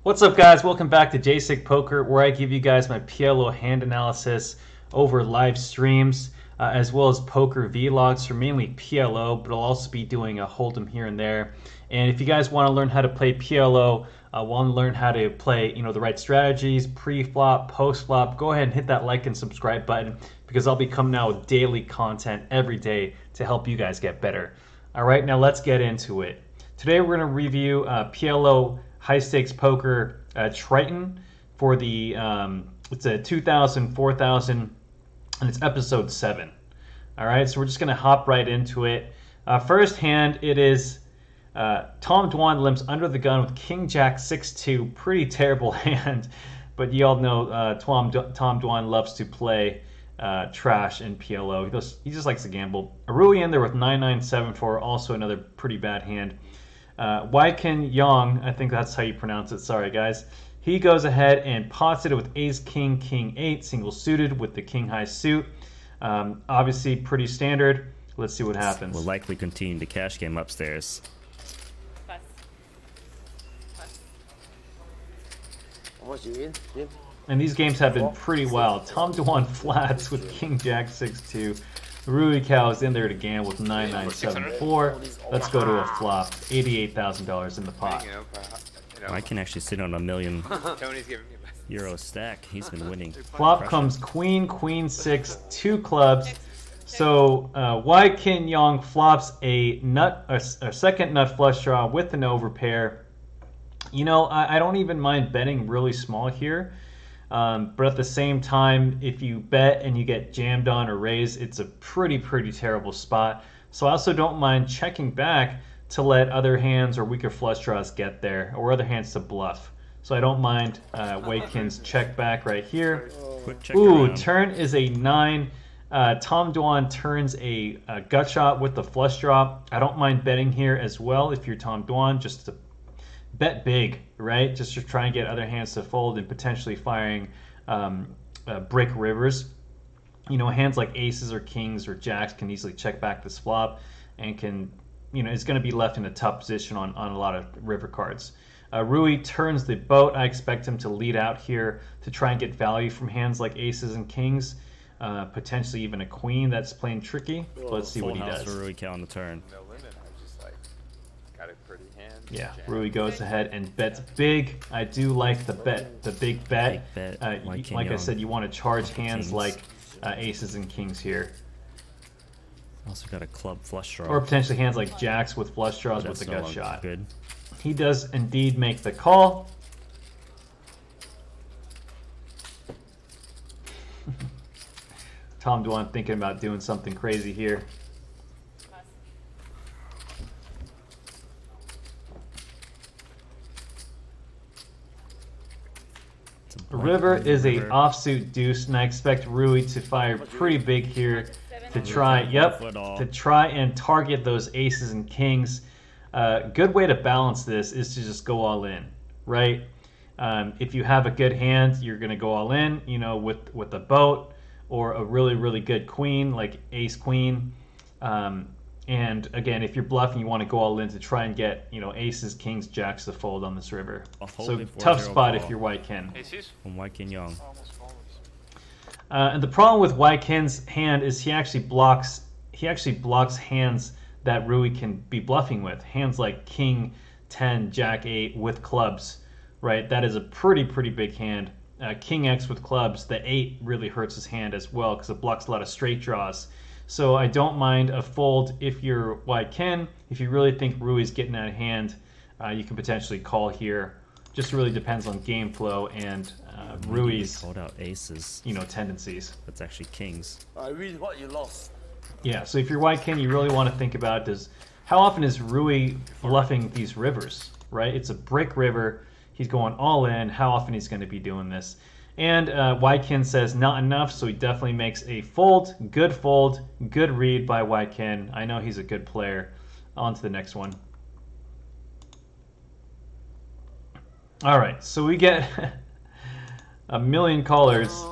What's up, guys? Welcome back to JSig Poker, where I give you guys my PLO hand analysis over live streams, as well as poker vlogs for mainly PLO, but I'll also be doing a hold'em here and there. And if you guys want to learn how to play PLO, want to learn how to play, the right strategies, pre-flop, post-flop, go ahead and hit that like and subscribe button, because I'll be coming out with daily content every day to help you guys get better. All right, now let's get into it. Today we're going to review PLO high stakes poker Triton for the it's a 2000, 4000, and it's episode 7. All right, so we're just gonna hop right into it. First hand, it is Tom Dwan limps under the gun with King Jack 6-2. Pretty terrible hand, but you all know Tom Dwan loves to play trash in PLO. He just likes to gamble. Rui in there with 9-9-7-4, also another pretty bad hand. Waiken Yong, I think that's how you pronounce it, sorry guys. He goes ahead and pots it with ace, king, king, 8, single suited with the king high suit. Obviously pretty standard. Let's see what happens. We'll likely continue the cash game upstairs. And these games have been pretty wild. Tom Dwan flats with king jack 6-2. Rui Cow is in there to gamble with 9-9-7-4. Let's go to a flop. $88,000 in the pot. I can actually sit on $1 million euro stack. He's been winning. Flop comes queen, queen 6, 2 clubs. So Waiken Yong flops a second nut flush draw with an overpair. I don't even mind betting really small here. But at the same time, if you bet and you get jammed on or raised, it's a pretty terrible spot. So I also don't mind checking back to let other hands or weaker flush draws get there, or other hands to bluff. So I don't mind Waiken's check back right here. Ooh, turn is a 9. Tom Dwan turns a gut shot with the flush draw. I don't mind betting here as well if you're Tom Dwan, just to bet big, right? Just to try and get other hands to fold and potentially firing brick rivers. Hands like aces or kings or jacks can easily check back this flop and can, it's going to be left in a tough position on a lot of river cards. Rui turns the boat. I expect him to lead out here to try and get value from hands like aces and kings, potentially even a queen that's playing tricky. Let's see what he does. For Rui Cow on the turn. Yeah, Rui goes ahead and bets big. I do like the big bet. Like I said, you want to charge hands like aces and kings here. Also got a club flush draw. Or potentially hands like jacks with flush draws with the gut shot. Good. He does indeed make the call. Tom Dwan thinking about doing something crazy here. River is a offsuit deuce, and I expect Rui to fire pretty big here to try, to try and target those aces and kings. Good way to balance this is to just go all in, right? If you have a good hand, you're going to go all in, with a boat or a really good queen like ace queen. And again, if you're bluffing, you want to go all in to try and get, aces, kings, jacks to fold on this river. So tough spot if you're Waiken. From Waiken Young. And the problem with Waiken's hand is he actually blocks hands that Rui can be bluffing with. Hands like king 10, jack 8 with clubs, right? That is a pretty big hand. King X with clubs, the 8 really hurts his hand as well because it blocks a lot of straight draws. So I don't mind a fold if you're Waiken. If you really think Rui's getting out of hand, you can potentially call here. Just really depends on game flow and Rui's called out aces, tendencies. That's actually kings. I read what you lost. Yeah, so if you're Waiken, you really want to think about how often is Rui bluffing these rivers, right? It's a brick river. He's going all in. How often he's going to be doing this? And Waiken says not enough, so he definitely makes a fold. Good read by Waiken. I know he's a good player. On to the next one. All right, so we get a million callers.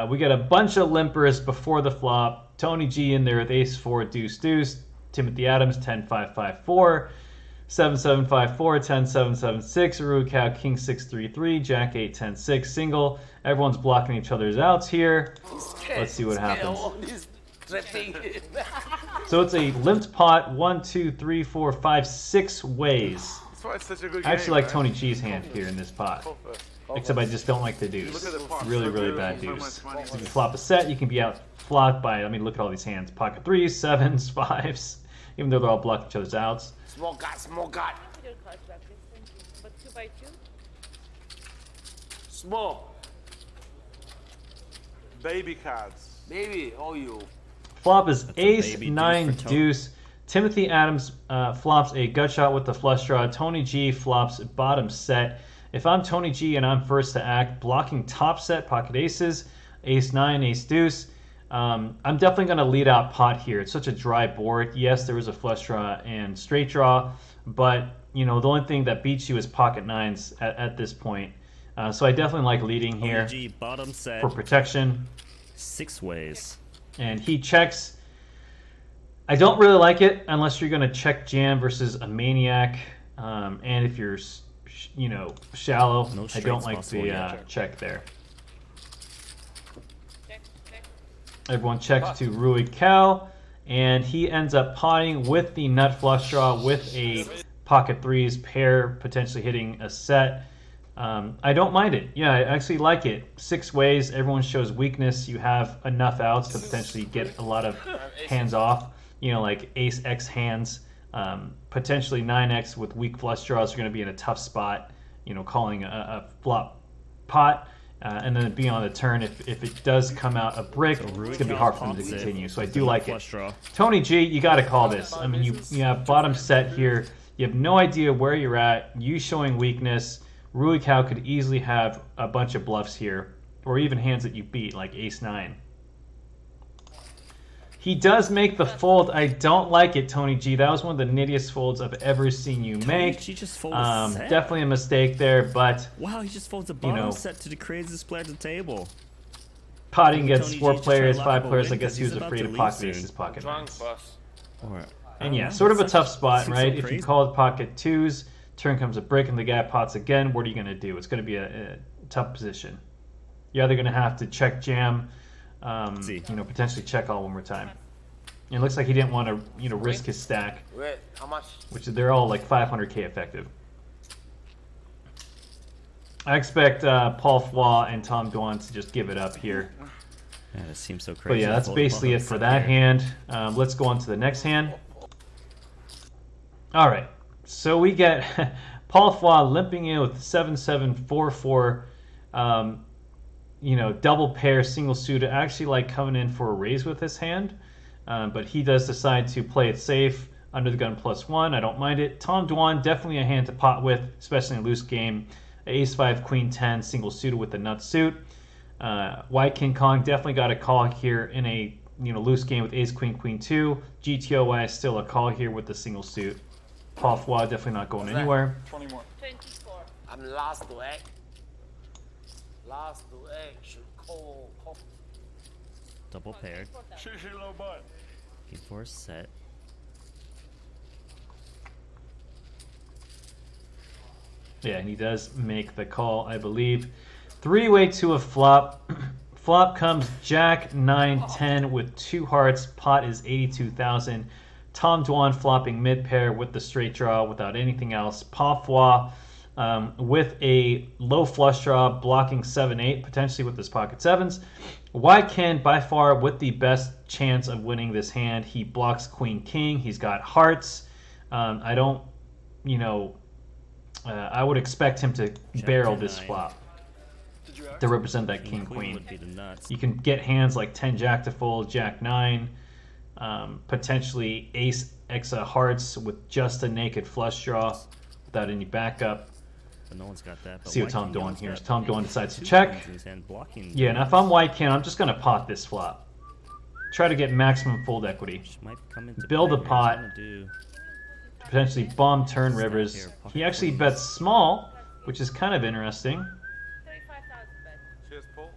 We get a bunch of limpers before the flop. Tony G in there with ace 4 deuce deuce. Timothy Adams 10-5-5-4. 7-7-5-4, 10-7-7-6, Rui Cow, King 6-3-3, Jack 8-10-6, single. Everyone's blocking each other's outs here. Let's see what happens. So it's a limped pot, 1, 2, 3, 4, 5, 6 ways. That's why it's such a good I actually game, like Tony G's hand here in this pot. Except I just don't like the deuce. Really, really bad deuce. So if you flop a set, you can be out flopped by, I mean, look at all these hands. Pocket 3s, 7s, 5s, even though they're all blocking each other's outs. Small guy, small guy. But 2 by 2? Small. Baby cards. Baby, oh you. Flop is ace, baby 9, deuce for Tony. deuce. Timothy Adams flops a gut shot with the flush draw. Tony G flops bottom set. If I'm Tony G and I'm first to act, blocking top set, pocket aces, ace 9, ace deuce. I'm definitely going to lead out pot here. It's such a dry board. Yes, there is a flush draw and straight draw, but you know the only thing that beats you is pocket nines at this point. So I definitely like leading here OG bottom set. for protection. 6 ways. And he checks. I don't really like it unless you're going to check jam versus a maniac. And if you're, you know, shallow, No I don't straights like possible the yet. check there. Check, check. Everyone checks to Rui Cow, and he ends up potting with the nut flush draw with a pocket threes pair, potentially hitting a set. I don't mind it. Yeah, I actually like it. 6 ways. Everyone shows weakness. You have enough outs to potentially get a lot of hands off. You know, like ace X hands. Potentially 9X with weak flush draws are going to be in a tough spot. You know, calling a flop pot. And then be on the turn. If it does come out a brick, it's going to be hard for them to continue. So I do like it. Draw. Tony G, you got to call this. I mean, you have bottom set here. You have no idea where you're at. You showing weakness. Rui Cow could easily have a bunch of bluffs here, or even hands that you beat, like ace 9. He does make the fold. I don't like it, Tony G. That was one of the nittiest folds I've ever seen you make. She just folded a set. Definitely a mistake there, but Wow, he just folds a bottom know, set to the craziest player at the table. potting against Tony 4 G just players, tried 5 laughable players. I win guess 'cause he was he's about afraid to of leave pocket soon. aces, pocket Drunk nines. boss. Or, And yeah, Oh, sort of a that's tough spot, seems right? so If you crazy. called pocket 2s, turn comes a brick and the guy pots again, what are you going to do? It's going to be a tough position. You're either going to have to check jam, See. you know, potentially check all one more time. And it looks like he didn't want to, you know, risk his stack, Wait, how much? which they're all like 500k effective. I expect Paul Flaw and Tom Dwan to just give it up here. Yeah, that seems so crazy. But yeah, that's Fold a basically bottom it for set that here. hand. Let's go on to the next hand. All right, so we get Paul Flaw limping in with 7-7-4-4. You know, double pair, single suited. I actually like coming in for a raise with this hand, but he does decide to play it safe. Under the gun +1. I don't mind it. Tom Dwan, definitely a hand to pot with, especially in a loose game. Ace 5, Queen 10, single suited with the nut suit. White King Kong definitely got a call here in a loose game with Ace Queen Queen 2. GTOY is still a call here with the single suit. Paul Flaw definitely not going anywhere. 24. I'm last to act. Last to act. Should call. Double paired. Looking for a set. Yeah, and he does make the call, I believe. 3-way to a flop. Flop comes Jack 9-10 with 2 hearts. Pot is 82,000. Tom Dwan flopping mid pair with the straight draw without anything else. Pafwa with a low flush draw, blocking 7-8, potentially with his pocket 7s. Ken by far with the best chance of winning this hand. He blocks Queen King. He's got hearts. I don't, I would expect him to barrel this 10-9. flop to represent that King Queen. would be the nuts. You can get hands like 10 Jack to fold, Jack 9, potentially Ace X hearts with just a naked flush draw without any backup. But no one's got that. But See what White Tom King doing Kong's here. got Tom Dwan decides to 2 check. queens in his hand, blocking Yeah, and if I'm White King, I'm just going to pot this flop. Try to get maximum fold equity. Which might come into Build a play here. pot. He's gonna do- Potentially bomb turn Stack rivers. here, pocket He actually queens. bets small, which is kind of interesting. 35,000 bet. Cheers, Paul.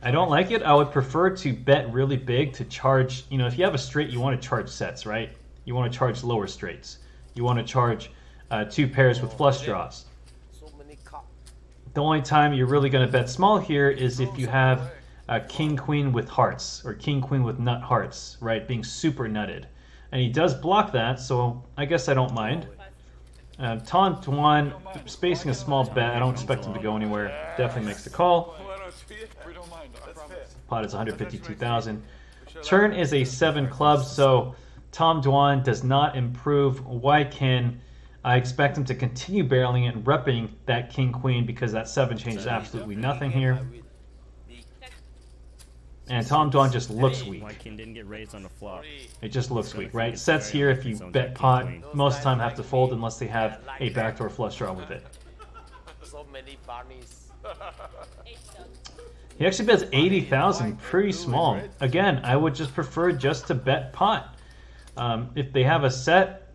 I don't like it. I would prefer to bet really big to charge. If you have a straight, you want to charge sets, right? You want to charge lower straights. You want to charge 2 pairs with flush draws. So many cup. The only time you're really going to bet small here is if you have king queen with hearts or king queen with nut hearts, right? Being super nutted, and he does block that, so I guess I don't mind. Tom Dwan spacing a small bet. I don't expect him to go anywhere. Definitely makes the call. We don't mind. I promise. Pot is 152,000. Turn is a 7 clubs, so Tom Dwan does not improve. Why can I expect him to continue barreling it and repping that king queen because that 7 changes absolutely nothing here. And Tom Dwan just looks weak. White king didn't get raised on the flop. It just looks weak, right? Sets here, if you bet pot, most of the time have to fold unless they have a backdoor flush draw with it. So many bunnies. He actually bets 80,000, pretty small. Again, I would just prefer just to bet pot. If they have a set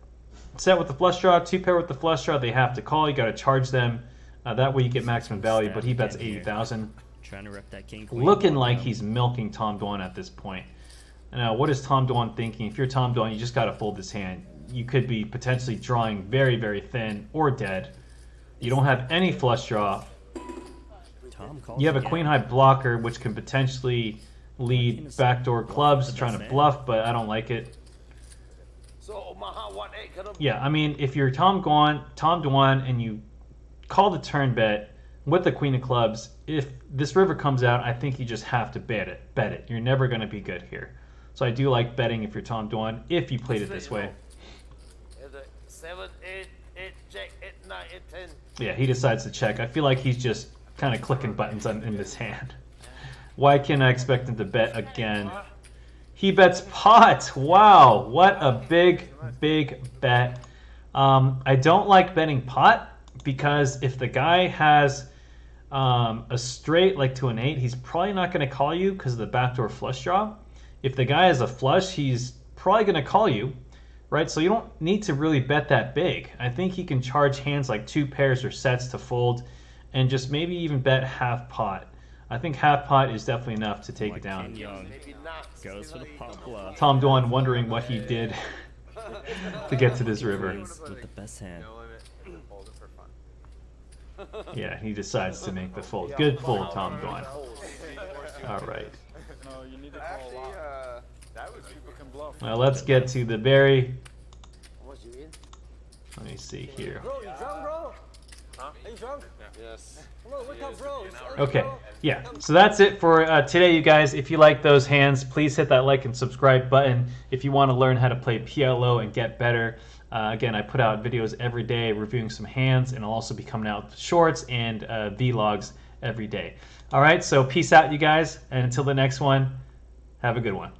with the flush draw, 2 pair with the flush draw, they have to call. You got to charge them. That way you get maximum value, but he bets 80,000. Trying to rep that king queen. Looking like he's milking Tom Dwan at this point. Now, what is Tom Dwan thinking? If you're Tom Dwan, you just got to fold this hand. You could be potentially drawing very, very thin or dead. You don't have any flush draw. You have a queen high blocker, which can potentially lead backdoor clubs, trying to bluff, but I don't like it. So Omaha 1-8. Yeah, I mean, if you're Tom Dwan, and you call the turn bet with the queen of clubs, if this river comes out, I think you just have to bet it. You're never going to be good here. So I do like betting if you're Tom Dwan, if you played it this way. 7, 8, 8, check, 8, 9, 8, 10. Yeah, he decides to check. I feel like he's just kind of clicking buttons in this hand. Why can't I expect him to bet again? He bets pot. Wow, what a big, big bet. I don't like betting pot because if the guy has a straight like to an 8, he's probably not going to call you because of the backdoor flush draw. If the guy has a flush, he's probably going to call you, right? So you don't need to really bet that big. I think he can charge hands like 2 pairs or sets to fold and just maybe even bet half pot. I think half pot is definitely enough to take it down. Maybe not. Goes for the pot bluff. Tom Dwan wondering what he did to get to this river. With the best hand. No limit. Hold it for fun. Yeah, he decides to make the fold. Good fold, Tom Dwan. All right. No, you need to call a lot. That was people can bluff. Now let's get to the very. What you in? Let me see here. Bro, you drunk, bro? Huh? Are you drunk? Yes. Hello, wake up, bro. Okay, yeah. So that's it for today, you guys. If you like those hands, please hit that like and subscribe button. If you want to learn how to play PLO and get better, again, I put out videos every day reviewing some hands, and I'll also be coming out with shorts and vlogs every day. All right, so peace out, you guys, and until the next one, have a good one.